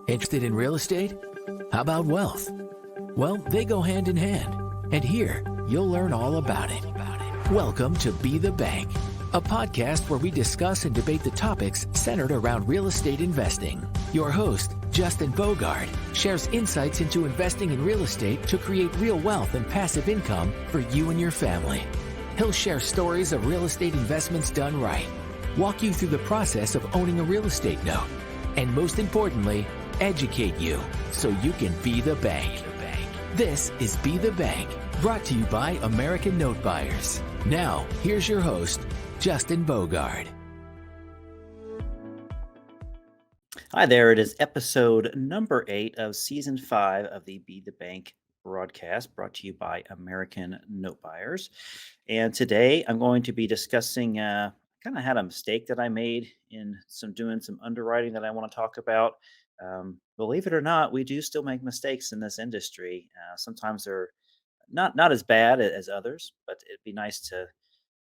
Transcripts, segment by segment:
Interested in real estate? How about wealth? Well, they go hand in hand. And here, you'll learn all about it. Welcome to Be the Bank, a podcast where we discuss and debate the topics centered around real estate investing. Your host, Justin Bogard, shares insights into investing in real estate to create real wealth and passive income for you and your family. He'll share stories of real estate investments done right, walk you through the process of owning a real estate note, and most importantly, educate you so you can be the bank. This is Be the Bank, brought to you by American Note Buyers. Now, here's your host, Justin Bogard. Hi there, it is episode number 8 of season 5 of the Be the Bank broadcast, brought to you by American Note Buyers. And today I'm going to be discussing, kind of had a mistake that I made in doing some underwriting that I want to talk about. Believe it or not, we do still make mistakes in this industry. Sometimes they're not as bad as others, but it'd be nice to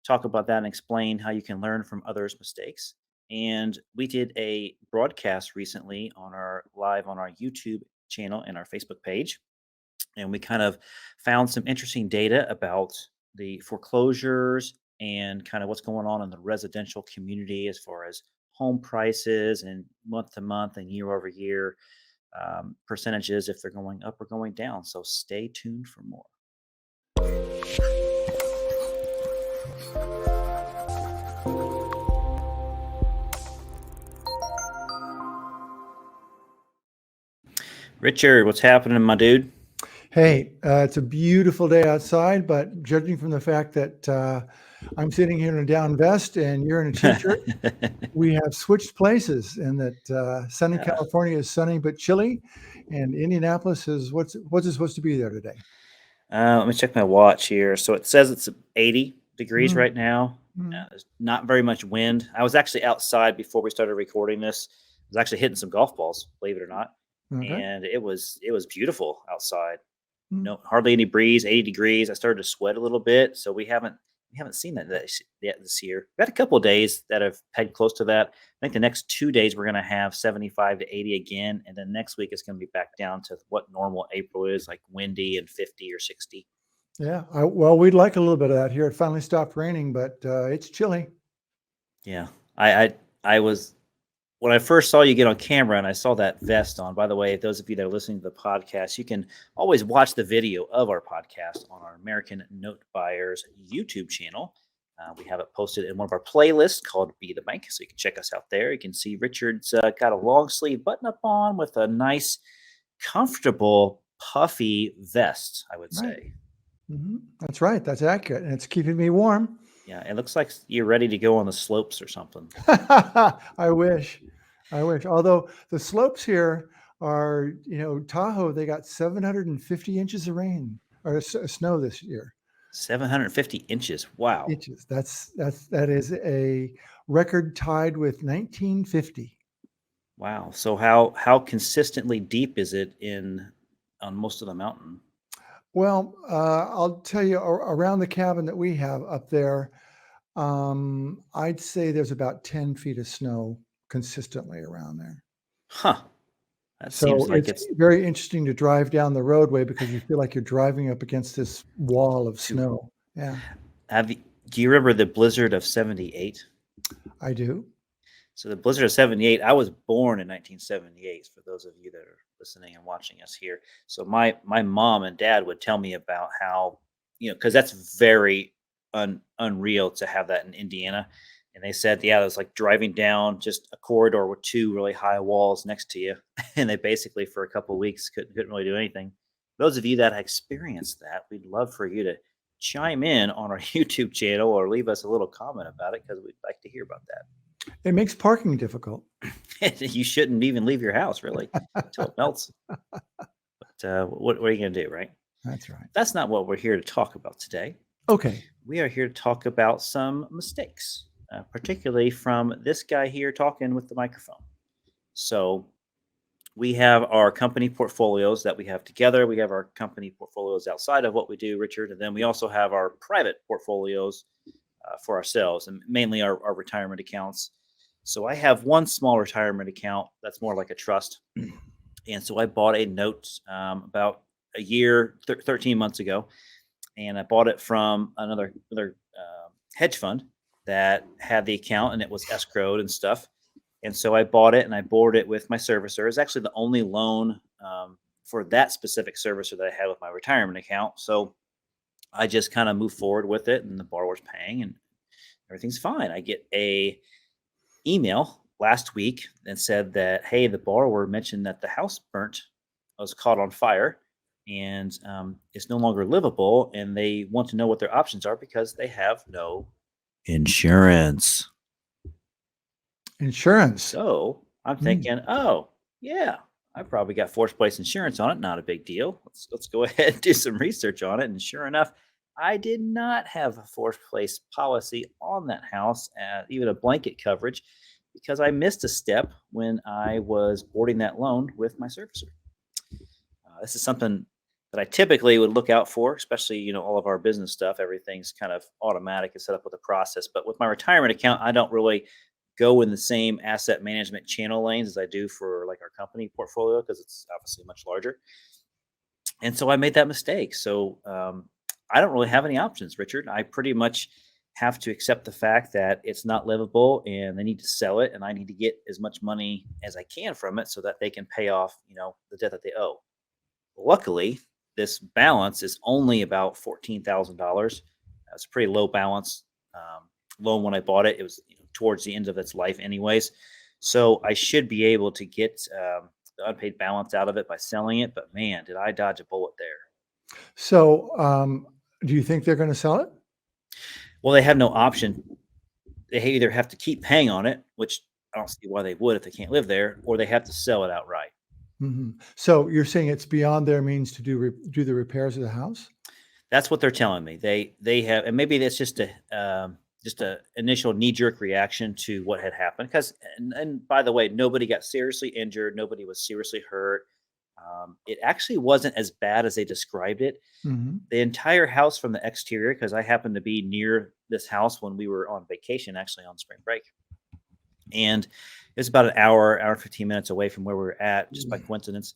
talk about that and explain how you can learn from others' mistakes. And we did a broadcast recently live on our YouTube channel and our Facebook page. And we kind of found some interesting data about the foreclosures and kind of what's going on in the residential community as far as home prices and month to month and year over year percentages, if they're going up or going down. So stay tuned for more. Richard, what's happening, my dude? Hey, it's a beautiful day outside, but judging from the fact that I'm sitting here in a down vest and you're in a t-shirt, we have switched places, and that sunny California is sunny but chilly, and Indianapolis is what's it supposed to be there today? Let me check my watch here. So it says it's 80 degrees right now. There's not very much wind. I was actually outside before we started recording this. I was actually hitting some golf balls, believe it or not. Okay. And it was beautiful outside. No, hardly any breeze, 80 degrees. I started to sweat a little bit. So we haven't seen that yet this year. We've had a couple of days that have had close to that. I think the next 2 days we're going to have 75 to 80 again. And then next week it's going to be back down to what normal April is, like windy and 50 or 60. Yeah. Well, we'd like a little bit of that here. It finally stopped raining, but it's chilly. Yeah. I was... When I first saw you get on camera and I saw that vest on, by the way, those of you that are listening to the podcast, you can always watch the video of our podcast on our American Note Buyers YouTube channel. We have it posted in one of our playlists called Be the Bank, so you can check us out there. You can see Richard's got a long sleeve button up on with a nice, comfortable, puffy vest, I would say. Right. Mm-hmm. That's right. That's accurate. And it's keeping me warm. Yeah, it looks like you're ready to go on the slopes or something. I wish. Although the slopes here are, Tahoe, they got 750 inches of rain or snow this year. 750 inches. Wow. Inches. That is a record tied with 1950. Wow. So how consistently deep is it on most of the mountain? Well, I'll tell you, around the cabin that we have up there, I'd say there's about 10 feet of snow consistently around there. Huh. That seems like it's very interesting to drive down the roadway because you feel like you're driving up against this wall of snow. Yeah. Do you remember the blizzard of 78? I do. So the blizzard of 78, I was born in 1978, for those of you that are listening and watching us here. So my mom and dad would tell me about how, because that's very unreal to have that in Indiana. And they said, it was like driving down just a corridor with 2 really high walls next to you. And they basically, for a couple of weeks, couldn't really do anything. Those of you that have experienced that, we'd love for you to chime in on our YouTube channel or leave us a little comment about it, because we'd like to hear about that. It makes parking difficult. You shouldn't even leave your house, really, until it melts. But what are you going to do, right? That's right. That's not what we're here to talk about today. Okay. We are here to talk about some mistakes, particularly from this guy here talking with the microphone. So we have our company portfolios that we have together. We have our company portfolios outside of what we do, Richard. And then we also have our private portfolios for ourselves, and mainly our retirement accounts. So I have one small retirement account that's more like a trust. And so I bought a note about a year, 13 months ago, and I bought it from another hedge fund that had the account and it was escrowed and stuff. And so I bought it and I boarded it with my servicer. It's actually the only loan for that specific servicer that I had with my retirement account. So I just kind of moved forward with it, and the borrower's paying, and everything's fine. I get a email last week that said that, hey, the borrower mentioned that the house was caught on fire, and it's no longer livable, and they want to know what their options are because they have no insurance. Insurance. So I'm thinking, oh, yeah, I probably got forced place insurance on it. Not a big deal. Let's go ahead and do some research on it. And sure enough, I did not have a forced place policy on that house, even a blanket coverage, because I missed a step when I was boarding that loan with my servicer. This is something that I typically would look out for, especially, all of our business stuff. Everything's kind of automatic and set up with a process. But with my retirement account, I don't really go in the same asset management channel lanes as I do for like our company portfolio, because it's obviously much larger. And so I made that mistake. So I don't really have any options, Richard. I pretty much have to accept the fact that it's not livable and they need to sell it, and I need to get as much money as I can from it so that they can pay off, the debt that they owe. Luckily, this balance is only about $14,000. It's a pretty low balance loan when I bought it. It was towards the end of its life anyways. So I should be able to get the unpaid balance out of it by selling it. But man, did I dodge a bullet there. So do you think they're going to sell it? Well, they have no option. They either have to keep paying on it, which I don't see why they would if they can't live there, or they have to sell it outright. Mm-hmm. So you're saying it's beyond their means to do the repairs of the house? That's what they're telling me. They have, and maybe that's just a initial knee-jerk reaction to what had happened. Because, and by the way, nobody got seriously injured. Nobody was seriously hurt. It actually wasn't as bad as they described it. Mm-hmm. The entire house from the exterior, because I happened to be near this house when we were on vacation, actually on spring break. And it was about an hour and 15 minutes away from where we were at, just by coincidence.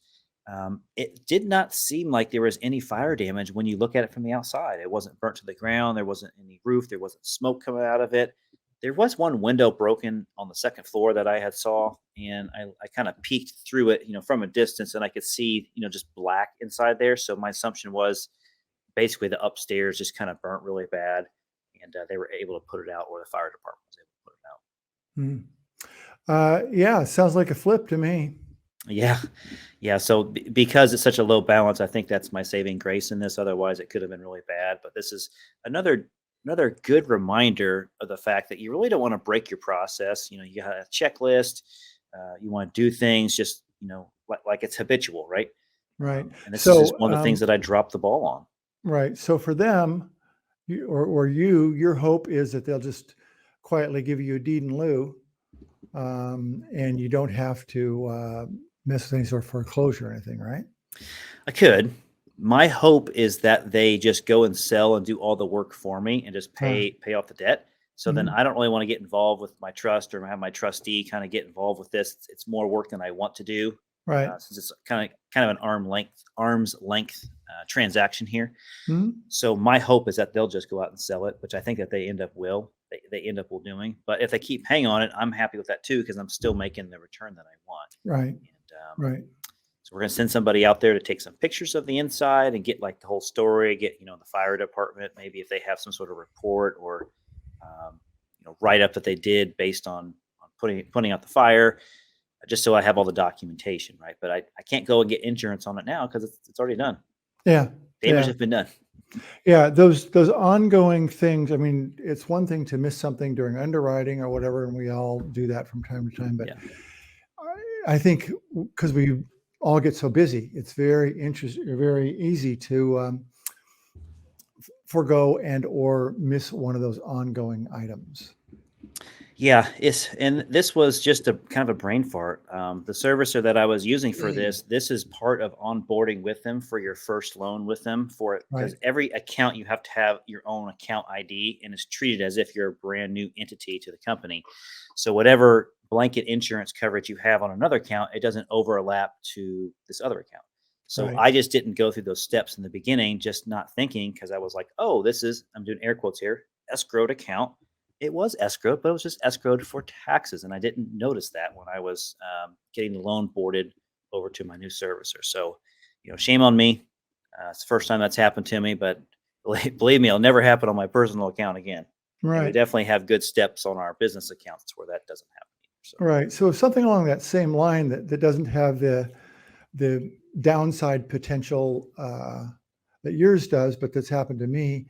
It did not seem like there was any fire damage when you look at it from the outside. It wasn't burnt to the ground. There wasn't any roof. There wasn't smoke coming out of it. There was one window broken on the second floor that I had saw, and I kind of peeked through it, from a distance, and I could see, just black inside there. So my assumption was basically the upstairs just kind of burnt really bad, and they were able to put it out, or the fire department was able to put it out. Yeah, sounds like a flip to me. Yeah. So because it's such a low balance, I think that's my saving grace in this. Otherwise, it could have been really bad. But this is another good reminder of the fact that you really don't want to break your process. You got a checklist. You want to do things just, like it's habitual, right? Right. And this is just one of the things that I dropped the ball on. Right. So for them, your hope is that they'll just quietly give you a deed in lieu, and you don't have to mess with any sort of foreclosure or anything, right? I could. My hope is that they just go and sell and do all the work for me and just pay off the debt. So then I don't really want to get involved with my trust or have my trustee kind of get involved with this. It's more work than I want to do. Right. Since it's kind of an arm's length transaction here. Mm-hmm. So my hope is that they'll just go out and sell it, which I think that they end up doing. But if they keep paying on it, I'm happy with that too, because I'm still making the return that I want. Right. And, right. So we're going to send somebody out there to take some pictures of the inside and get like the whole story, get, the fire department, maybe if they have some sort of report or, write up that they did based on putting out the fire, just so I have all the documentation. Right. But I can't go and get insurance on it now because it's already done. Yeah. Damage has been done. Yeah. Those ongoing things. I mean, it's one thing to miss something during underwriting or whatever, and we all do that from time to time. But I think because we all get so busy, it's very easy to forego and or miss one of those ongoing items. Yeah, and this was just a kind of a brain fart. The servicer that I was using for this is part of onboarding with them for your first loan with them for it because Right. every account you have to have your own account ID and it's treated as if you're a brand new entity to the company. So whatever blanket insurance coverage you have on another account, it doesn't overlap to this other account. So Right. I just didn't go through those steps in the beginning, just not thinking because I was like, oh, I'm doing air quotes here, escrowed account. It was escrowed, but it was just escrowed for taxes, and I didn't notice that when I was getting the loan boarded over to my new servicer. So, shame on me. It's the first time that's happened to me, but believe me, it'll never happen on my personal account again. And we Right. definitely have good steps on our business accounts where that doesn't happen either. So, Right. So something along that same line that doesn't have the downside potential that yours does, but that's happened to me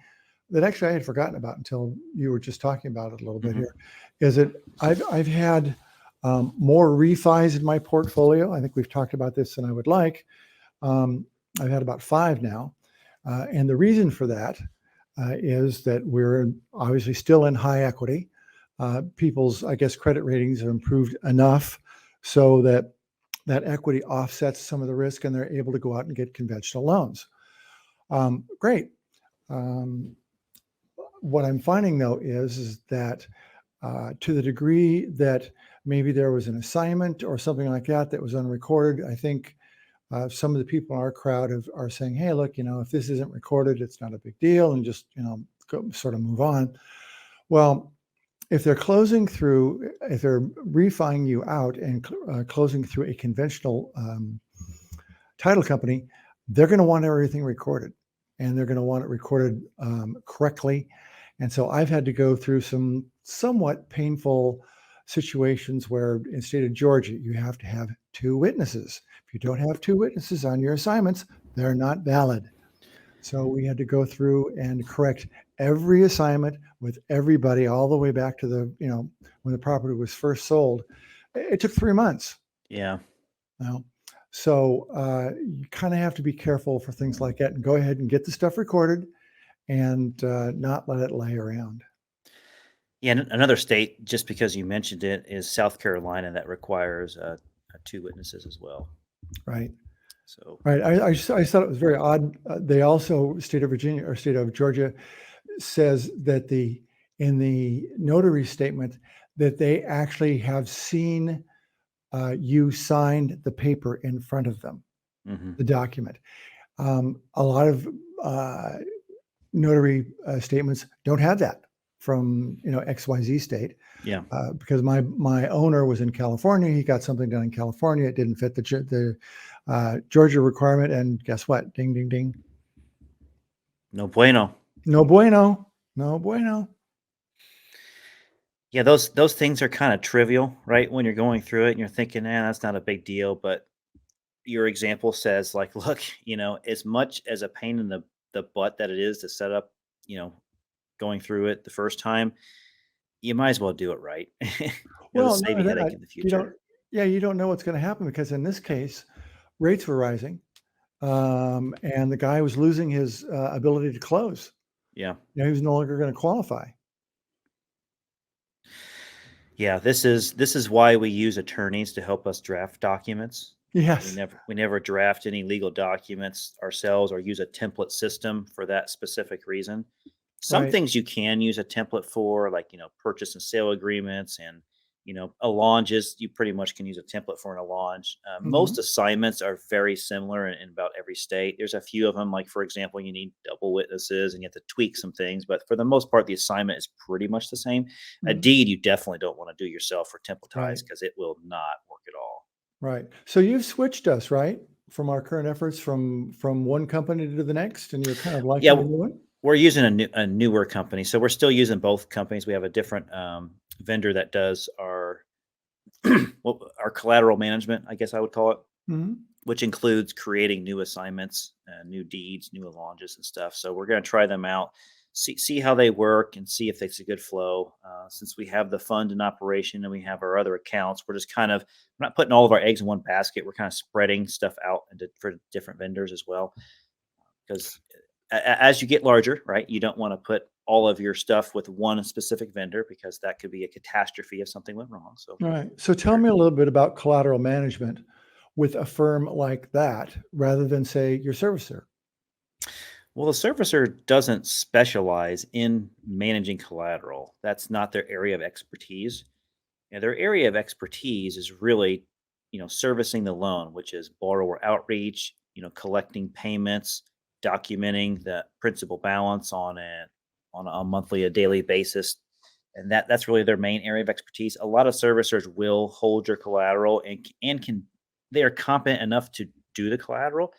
that actually I had forgotten about until you were just talking about it a little bit mhm. here, is that I've had more refis in my portfolio. I think we've talked about this, and I would like. I've had about 5 now, and the reason for that is that we're obviously still in high equity. People's, I guess, credit ratings have improved enough so that that equity offsets some of the risk, and they're able to go out and get conventional loans. Great. Um, what I'm finding though is that to the degree that maybe there was an assignment or something like that was unrecorded, I think some of the people in our crowd are saying, "Hey, look, if this isn't recorded, it's not a big deal," and just sort of move on. Well, if they're refining you out and closing through a conventional title company, they're going to want everything recorded, and they're going to want it recorded correctly. And so I've had to go through some somewhat painful situations where in state of Georgia, you have to have 2 witnesses. If you don't have 2 witnesses on your assignments, they're not valid. So we had to go through and correct every assignment with everybody all the way back to when the property was first sold. It took 3 months. Yeah. Now, so you kind of have to be careful for things like that and go ahead and get the stuff recorded and not let it lay around. Yeah. Another state, just because you mentioned it, is South Carolina that requires 2 witnesses as well. Right. So, Right. I thought it was very odd. They also, state of Virginia or state of Georgia, says that in the notary statement that they actually have seen you signed the paper in front of them, mhm. the document. A lot of notary statements don't have that from XYZ state. Yeah. Because my owner was in California. He got something done in California. It didn't fit the Georgia requirement. And guess what? Ding, ding, ding. No bueno. No bueno. No bueno. Yeah, those things are kind of trivial, right? When you're going through it and you're thinking, that's not a big deal. But your example says, like, look, as much as a pain in the butt that it is to set up, going through it the first time, you might as well do it right. To Well, save no, you headache in the you don't. future. Yeah, you don't know what's going to happen because in this case, rates were rising, and the guy was losing his ability to close. Yeah. He was no longer going to qualify. Yeah, this is why we use attorneys to help us draft documents. We Yes. never draft any legal documents ourselves or use a template system for that specific reason. Some Right. things you can use a template for, like purchase and sale agreements, and allonges. You pretty much can use a template for an allonge. Most Mhm. assignments are very similar in about every state. There's a few of them, like for example, you need double witnesses and you have to tweak some things, but for the most part, the assignment is pretty much the same. A Mhm. deed, you definitely don't want to do yourself or templatize Right. because it will not work at all. Right. So you've switched us, right, from our current efforts from one company to the next, and you're kind of Yeah, liking the new one? we're using a newer company, so we're still using both companies. We have a different vendor that does our our collateral management, I guess I would call it, Mhm. which includes creating new assignments, new deeds, new allonges, and stuff. So we're going to try them out, see how they work, and see if it's a good flow. Since we have the fund in operation and we have our other accounts, we're just we're not putting all of our eggs in one basket. We're kind of spreading stuff out for different vendors as well. Because as you get larger, right, you don't want to put all of your stuff with one specific vendor, because that could be a catastrophe if something went wrong. So, All right. So tell me a little bit about collateral management with a firm like that, rather than say your servicer. well, the servicer doesn't specialize in managing collateral. That's not their area of expertise. And their area of expertise is really, servicing the loan, which is borrower outreach, collecting payments, documenting the principal balance on a monthly, a daily basis. And that's really their main area of expertise. A lot of servicers will hold your collateral and can they are competent enough to do the collateral.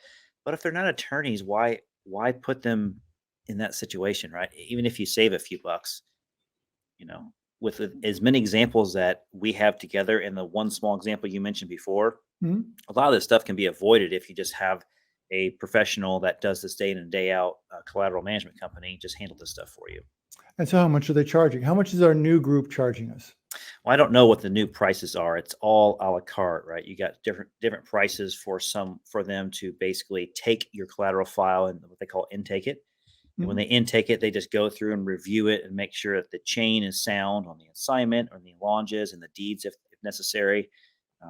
But if they're not attorneys, why put them in that situation, right? Even if you save a few bucks, you know, with as many examples that we have together and the one small example you mentioned before, Mhm. a lot of this stuff can be avoided if you just have a professional that does this day in and day out, collateral management company just handle this stuff for you. And so how much are they charging? How much is our new group charging us? Well, I don't know what the new prices are. It's all a la carte, right? You got different prices for them to basically take your collateral file and what they call intake it. And when Mhm. they intake it, they just go through and review it and make sure that the chain is sound on the assignment or the allonges and the deeds if necessary.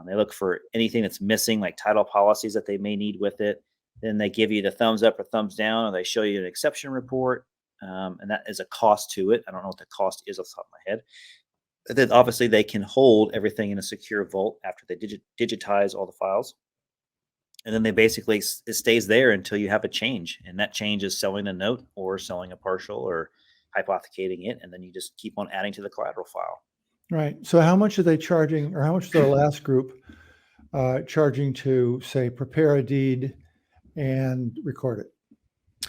They look for anything that's missing, like title policies that they may need with it. Then they give you the thumbs up or thumbs down, or they show you an exception report. And that is a cost to it. I don't know what the cost is off the top of my head. Then obviously they can hold everything in a secure vault after they digitize all the files. And then they basically it stays there until you have a change, and that change is selling a note or selling a partial or hypothecating it, and then you just keep on adding to the collateral file. Right. So how much are they charging, or how much is our last group charging to, say, prepare a deed and record it?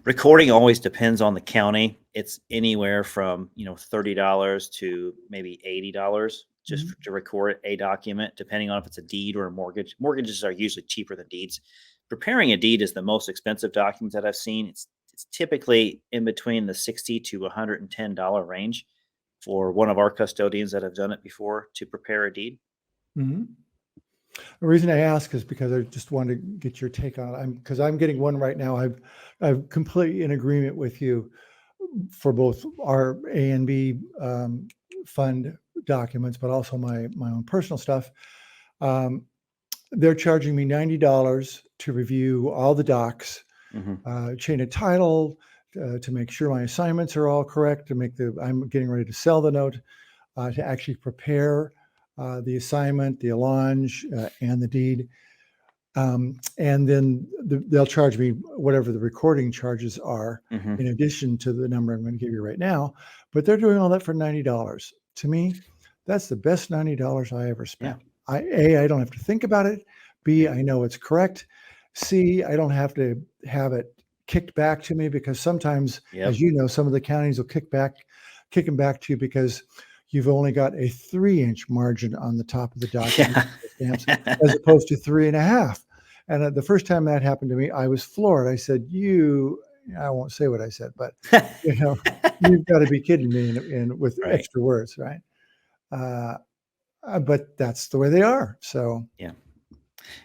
Recording always depends on the county. It's anywhere from $30 to maybe $80 just Mhm. to record a document, depending on if it's a deed or a mortgage. Mortgages are usually cheaper than deeds. Preparing a deed is the most expensive document that I've seen. It's typically in between the $60 to $110 range for one of our custodians that have done it before to prepare a deed. Mhm. The reason I ask is because I just wanted to get your take on it. Because I'm getting one right now. I'm completely in agreement with you for both our A and B fund documents, but also my own personal stuff. Um, they're charging me $90 to review all the docs, Hmm. chain of title, to make sure my assignments are all correct, I'm getting ready to sell the note, to actually prepare the assignment, the allonge, and the deed. And then they'll charge me whatever the recording charges are, Hmm. in addition to the number I'm going to give you right now. But they're doing all that for $90. To me, that's the best $90 I ever Yeah. spent. I don't have to think about it. B, Yeah. I know it's correct. C, I don't have to have it kicked back to me, because sometimes, as Yep. you know, some of the counties will kick them back to you because you've only got a 3-inch margin on the top of the document Yeah. stamps, as opposed to 3.5. And the first time that happened to me, I was floored. I said, I won't say what I said, but you know, you've got to be kidding me, and with Right. extra words, right? Uh, but that's the way they are. So, Yeah.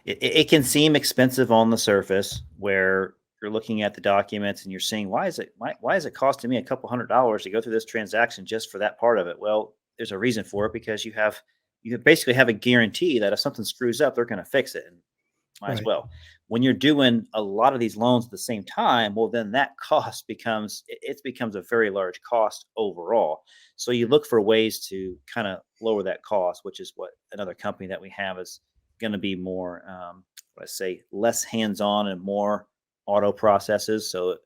It can seem expensive on the surface, where you're looking at the documents and you're seeing, why is it costing me a couple $100 to go through this transaction just for that part of it? Well, there's a reason for it, because you basically have a guarantee that if something screws up, they're going to fix it, and might as right. well. When you're doing a lot of these loans at the same time, well, then that cost becomes a very large cost overall. So you look for ways to kind of lower that cost, which is what another company that we have is going to be more, less hands-on and more auto processes. So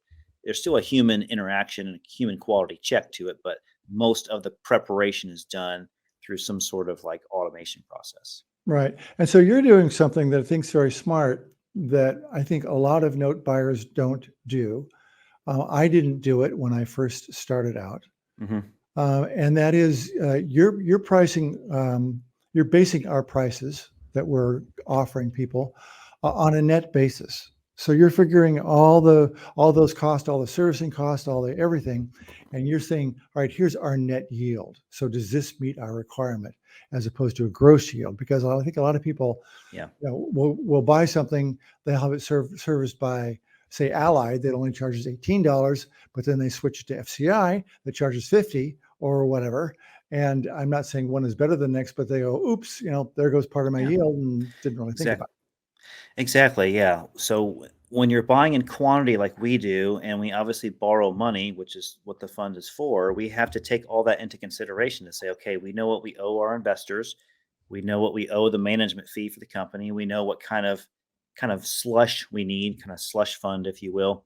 there's still a human interaction and a human quality check to it, but most of the preparation is done through some sort of like automation process. Right. And so you're doing something that I think is very smart, that I think a lot of note buyers don't do. I didn't do it when I first started out. Hmm. And that is, you're pricing, you're basing our prices that we're offering people on a net basis. So you're figuring all those costs, all the servicing costs, all the everything, and you're saying, all right, here's our net yield. So does this meet our requirement, as opposed to a gross yield? Because I think a lot of people, Yeah. will buy something, they'll have it serviced by say Allied that only charges $18, but then they switch to FCI that charges 50 or whatever. And I'm not saying one is better than the next, but they go, oops, there goes part of my Yeah, yield and didn't really think about exactly. Yeah. So when you're buying in quantity like we do, and we obviously borrow money, which is what the fund is for, we have to take all that into consideration to say, okay, we know what we owe our investors. We know what we owe the management fee for the company. We know what kind of slush we need, kind of slush fund, if you will,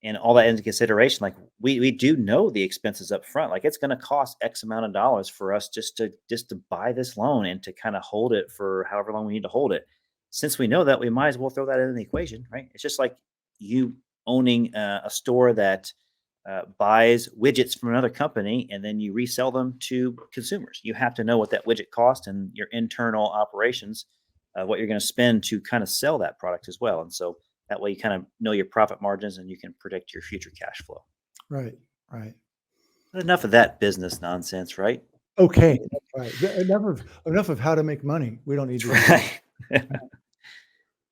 and all that into consideration. Like we do know the expenses up front. Like it's going to cost X amount of dollars for us just to buy this loan and to kind of hold it for however long we need to hold it. Since we know that, we might as well throw that in the equation, right? It's just like you owning a store that buys widgets from another company and then you resell them to consumers. You have to know what that widget cost and your internal operations, what you're going to spend to kind of sell that product as well. And so that way you kind of know your profit margins and you can predict your future cash flow. it. Right. But enough of that business nonsense, right? Okay. Right. Enough of how to make money. We don't need to. Right.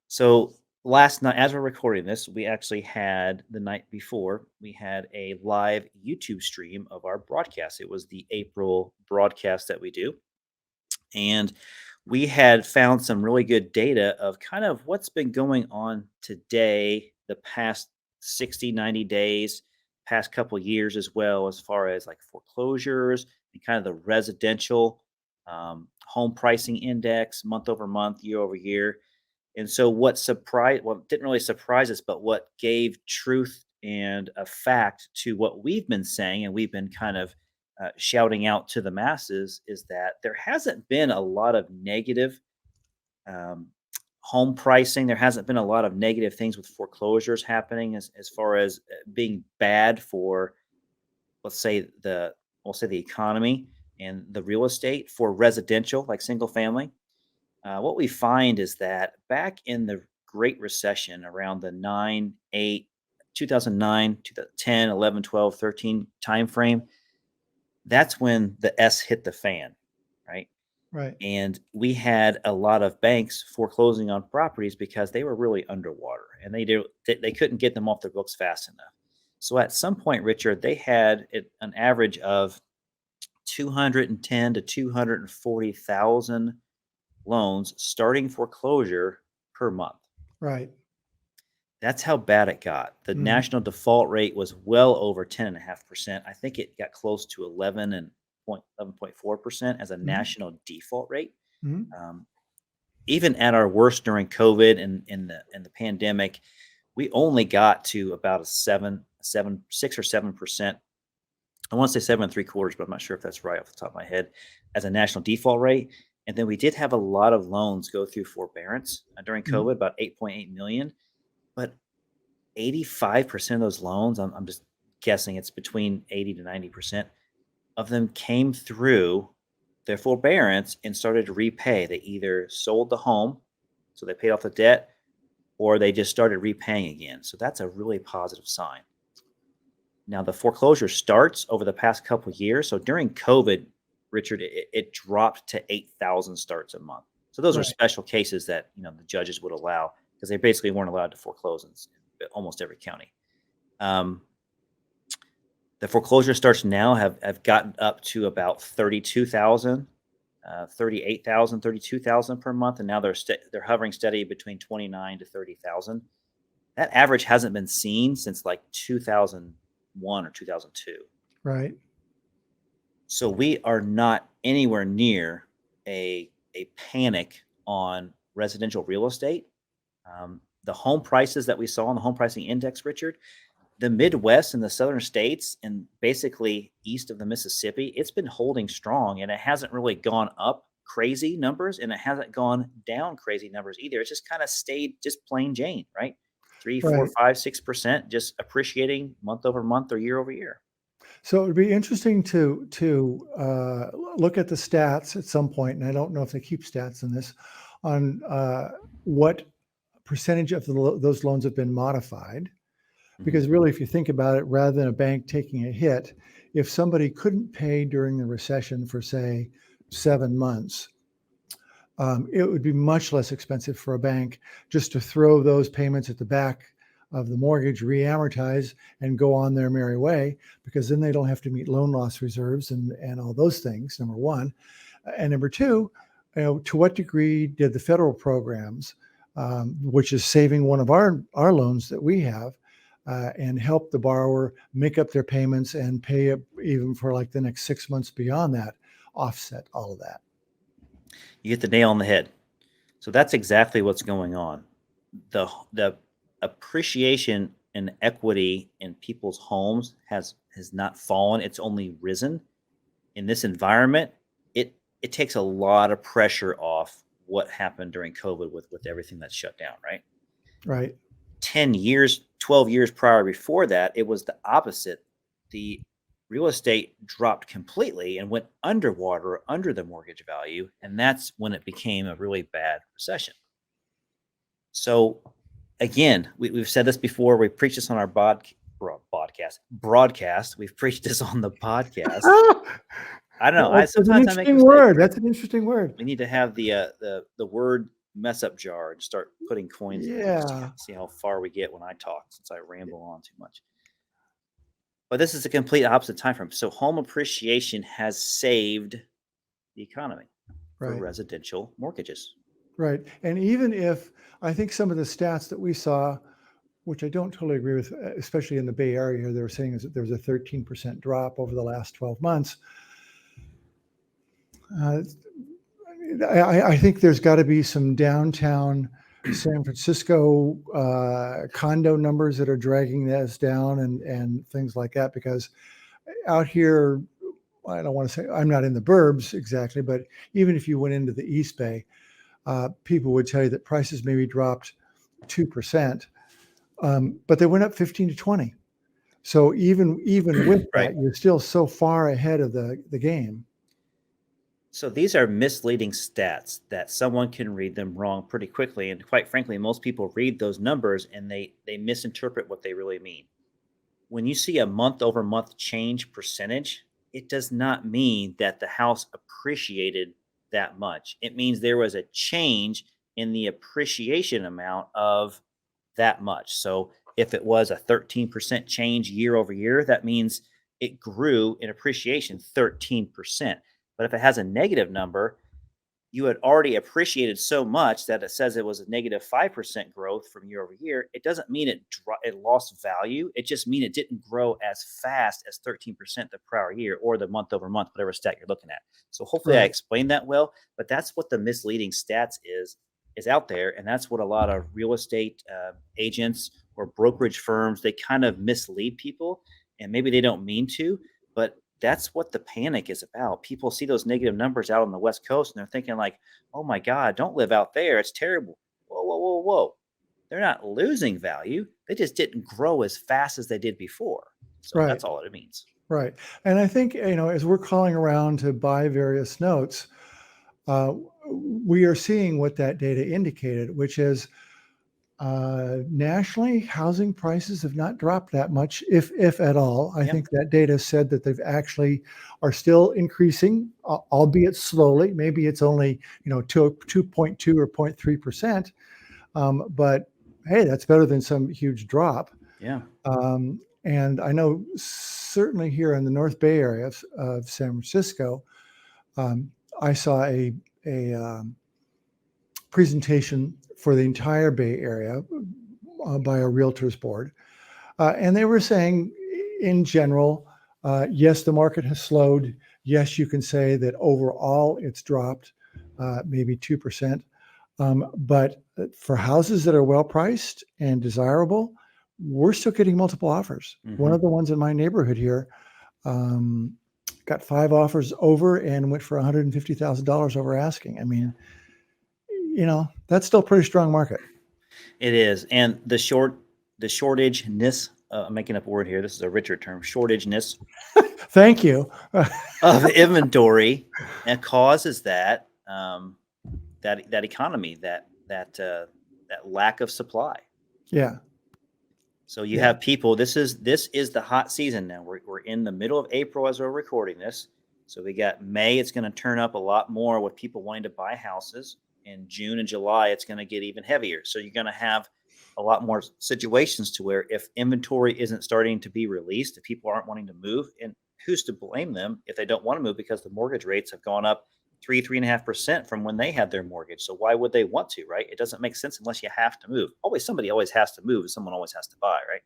So last night, as we're recording this, we actually had the night before, we had a live YouTube stream of our broadcast. It was the April broadcast that we do. And we had found some really good data of kind of what's been going on today, the past 60, 90 days, past couple years as well, as far as like foreclosures and kind of the residential home pricing index month over month, year over year. And so what didn't really surprise us, but what gave truth and a fact to what we've been saying, and we've been kind of shouting out to the masses, is that there hasn't been a lot of negative home pricing. There hasn't been a lot of negative things with foreclosures happening as far as being bad for, we'll say the economy and the real estate for residential, like single family. What we find is that back in the Great Recession around the 2009, 2010, 11, 12, 13 timeframe, that's when the S hit the fan, right? Right. And we had a lot of banks foreclosing on properties because they were really underwater and they couldn't get them off their books fast enough. So at some point, Richard, they had an average of 210 to 240,000 loans starting foreclosure per month. Right. That's how bad it got. The Mhm. national default rate was well over 10.5%. I think it got close to 11.4% as a national default rate. Mhm. Even at our worst during COVID and in the pandemic, we only got to about a 6 or 7%. I want to say 7.75, but I'm not sure if that's right off the top of my head, as a national default rate. And then we did have a lot of loans go through forbearance during COVID, about 8.8 million. But 85% of those loans, I'm just guessing it's between 80 to 90% of them came through their forbearance and started to repay. They either sold the home, so they paid off the debt, or they just started repaying again. So that's a really positive sign. Now, the foreclosure starts over the past couple of years. So during COVID, Richard, it dropped to 8,000 starts a month. So those are Right. special cases that the judges would allow because they basically weren't allowed to foreclose in almost every county. The foreclosure starts now have gotten up to about 32,000, 38,000, 32,000 per month, and now they're hovering steady between 29 to 30,000. That average hasn't been seen since like 2001 or 2002. Right. So we are not anywhere near a panic on residential real estate. The home prices that we saw on the home pricing index, Richard, the Midwest and the southern states and basically east of the Mississippi, it's been holding strong, and it hasn't really gone up crazy numbers and it hasn't gone down crazy numbers either. It's just kind of stayed just plain Jane, right? 3, 4, Right. 5, 6% just appreciating month over month or year over year. So it would be interesting to look at the stats at some point, and I don't know if they keep stats in this, on what percentage of those loans have been modified. Because really, if you think about it, rather than a bank taking a hit, if somebody couldn't pay during the recession for, say, 7 months, it would be much less expensive for a bank just to throw those payments at the back of the mortgage, re-amortize, and go on their merry way, because then they don't have to meet loan loss reserves and all those things, number one. And number two, to what degree did the federal programs, which is saving one of our loans that we have, and help the borrower make up their payments and pay it even for like the next 6 months beyond that, offset all of that? You hit the nail on the head. So that's exactly what's going on. The appreciation in equity in people's homes has not fallen. It's only risen. In this environment, it takes a lot of pressure off what happened during COVID with everything that's shut down, right? Right. 10 years, 12 years prior before that, it was the opposite. The real estate dropped completely and went underwater, under the mortgage value. And that's when it became a really bad recession. So again, we've said this before. We preached this on our broadcast. We've preached this on the podcast. I don't know. That's an interesting word. That's an interesting word. We need to have the word mess up jar and start putting coins in to see how far we get when I talk, since I ramble on too much. But this is a complete opposite time frame. So home appreciation has saved the economy for residential mortgages. Right. And even if I think some of the stats that we saw, which I don't totally agree with, especially in the Bay Area, they were saying is that there's a 13% drop over the last 12 months. I think there's got to be some downtown San Francisco condo numbers that are dragging this down and things like that, because out here, I don't want to say I'm not in the burbs exactly, but even if you went into the East Bay, people would tell you that prices maybe dropped 2%, but they went up 15 to 20. So even with that, you're still so far ahead of the game. So these are misleading stats that someone can read them wrong pretty quickly. And quite frankly, most people read those numbers and they misinterpret what they really mean. When you see a month over month change percentage, it does not mean that the house appreciated that much. It means there was a change in the appreciation amount of that much. So if it was a 13% change year over year, that means it grew in appreciation 13%. But if it has a negative number, you had already appreciated so much that it says it was a negative 5% growth from year over year. It doesn't mean it lost value. It just means it didn't grow as fast as 13% the prior year or the month over month, whatever stat you're looking at. So hopefully I explained that well, but that's what the misleading stats is out there. And that's what a lot of real estate agents or brokerage firms, they kind of mislead people, and maybe they don't mean to, but that's what the panic is about. People see those negative numbers out on the West Coast and they're thinking like, oh my God, don't live out there. It's terrible. Whoa, whoa, whoa, whoa. They're not losing value. They just didn't grow as fast as they did before. So that's all it means. Right. And I think, as we're calling around to buy various notes, we are seeing what that data indicated, which is nationally, housing prices have not dropped that much, if at all. I think that data said that they've actually are still increasing, albeit slowly. Maybe it's only 2.2 or 0.3%, but hey, that's better than some huge drop. Yeah. And I know certainly here in the North Bay area of San Francisco, I saw a presentation for the entire Bay Area by a realtors board. And they were saying, in general, yes, the market has slowed. Yes, you can say that overall it's dropped maybe 2%. But for houses that are well priced and desirable, we're still getting multiple offers. Mm-hmm. One of the ones in my neighborhood here got 5 offers over and went for $150,000 over asking. I mean, that's still a pretty strong market. It is. And the shortageness, I'm making up a word here. This is a Richard term, shortageness. Thank you. of inventory and causes that economy, that lack of supply. Yeah. So you have people, this is the hot season now. We're in the middle of April as we're recording this. So we got May, it's going to turn up a lot more with people wanting to buy houses. In June and July, it's going to get even heavier. So you're going to have a lot more situations to where if inventory isn't starting to be released, if people aren't wanting to move, and who's to blame them if they don't want to move because the mortgage rates have gone up 3.5% from when they had their mortgage. So why would they want to, right? It doesn't make sense unless you have to move. Somebody always has to move and someone always has to buy, right?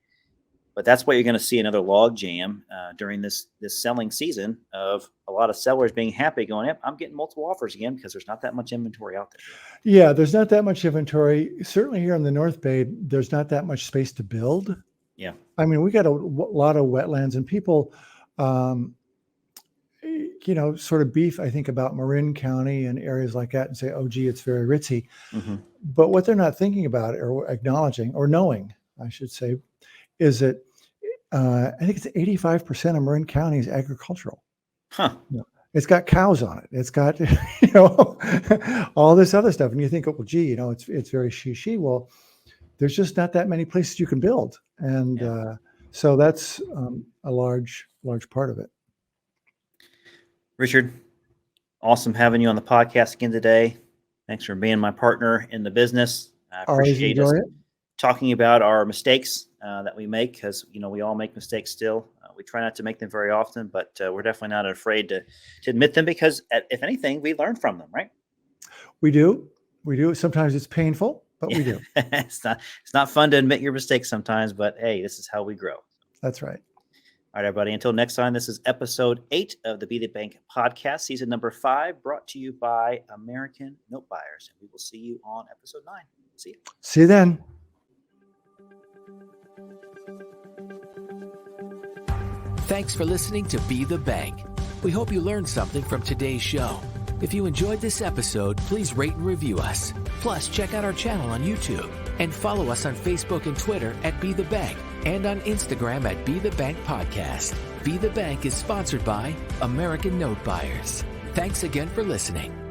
But that's why you're going to see another log jam during this selling season of a lot of sellers being happy going, yep, I'm getting multiple offers again because there's not that much inventory out there. Yeah, there's not that much inventory. Certainly here in the North Bay, there's not that much space to build. Yeah. I mean, we got a lot of wetlands, and people, sort of beef, I think, about Marin County and areas like that and say, oh, gee, it's very ritzy. Mm-hmm. But what they're not thinking about or acknowledging or knowing, I should say, is that I think it's 85% of Marin County is agricultural. Huh. It's got cows on it. It's got, all this other stuff. And you think, well, gee, it's very she. Well, there's just not that many places you can build. And so that's a large part of it. Richard, awesome having you on the podcast again today. Thanks for being my partner in the business. I appreciate us talking about our mistakes that we make, because we all make mistakes still. We try not to make them very often, but we're definitely not afraid to admit them, because if anything, we learn from them, right? We do. Sometimes it's painful, but we do. It's not fun to admit your mistakes sometimes, but hey, this is how we grow. That's right. All right, everybody. Until next time, this is episode 8 of the Be the Bank podcast, season number 5, brought to you by American Note Buyers. And we will see you on episode 9. See you. See you then. Thanks for listening to Be the Bank. We hope you learned something from today's show. If you enjoyed this episode, please rate and review us. Plus, check out our channel on YouTube and follow us on Facebook and Twitter at Be the Bank, and on Instagram at Be the Bank Podcast. Be the Bank is sponsored by American Note Buyers. Thanks again for listening.